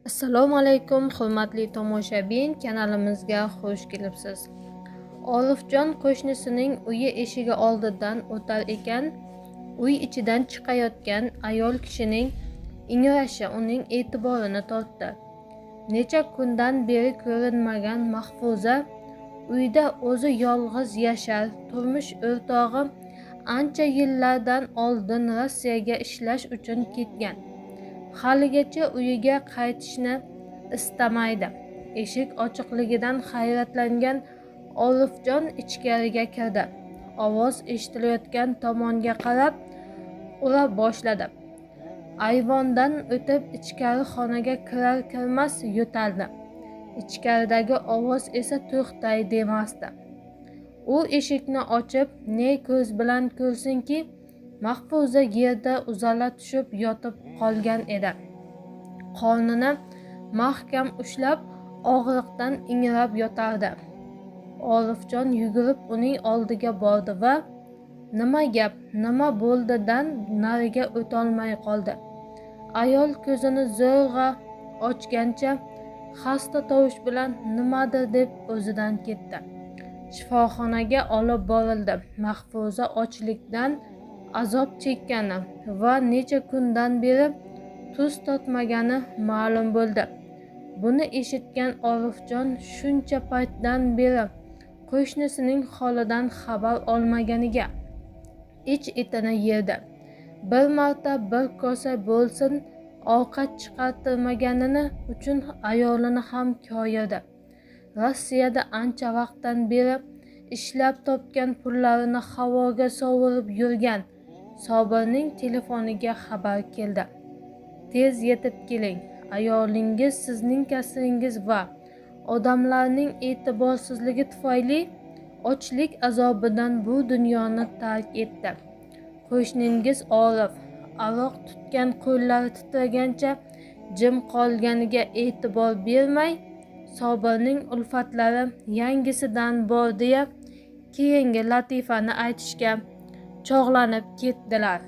Assalomu alaykum, hurmatli tomoshabin, kanalimizga xush kelibsiz. Olifjon qo'shnisining uyi eshigi oldidan o'tar ekan, uy ichidan chiqayotgan ayol kishining ingrashi uning e'tiborini tortdi. Necha kundan beri ko'rinmagan Mahfuza uyda o'zi yolg'iz yashar, turmush o'rtog'i ancha yillardan oldin Rossiyaga ishlash uchun ketgan. Haligacha uyiga qaytishni istamaydi. Eshik ochiqligidan hayratlangan Olifjon ichkariga kirdi. Ovoz eshitilayotgan tomonga qarab ura boshladi. Ayvondan o'tib ichkari xonaga kirar-kirmas yo'taldi. Ichkaridagi ovoz esa to'xtay demasdi. U eshikni ochib, ne ko'z bilan ko'rsinki, Mahfuza yerda uzala tushib yotib qolgan edi. Qornini mahkam ushlab, og'riqdan ingrab yotardi. Olifjon yugurib uning oldiga bordi va "Nima gap, nima bo'ldi?"dan nariga o'tolmay qoldi. Ayol ko'zini zo'rg'a ochgancha xasta tovush bilan nimadir deb o'zidan ketdi. Shifoxonaga olib borildi. Mahfuza ochlikdan azob chekkani va necha kundan beri tuz totmagani ma'lum bo'ldi. Buni eshitgan Olifjon shuncha paytdan beri qo'shnisining holidan xabar olmaganiga ich-etini yerdi. Bir marta bir kosa bo'lsin ovqat chiqartirmaganini uchun ayolini ham koyirdi. Rossiyada ancha vaqtdan beri ishlab topgan pullarini havoga sovurib yurgan Sobirning telefoniga xabar keldi. "Tez yetib keling. Ayolingiz sizning kasringiz va odamlarning e'tiborsizligi tufayli ochlik azobidan bu dunyoni tark etdi. Qo'shningiz Orif aroq tutgan qo'llari titragancha jim qolganiga e'tibor bermay, Sobirning ulfatlari yangisidan bor deya keyingi latifani aytishga chog'lanib ketdilar."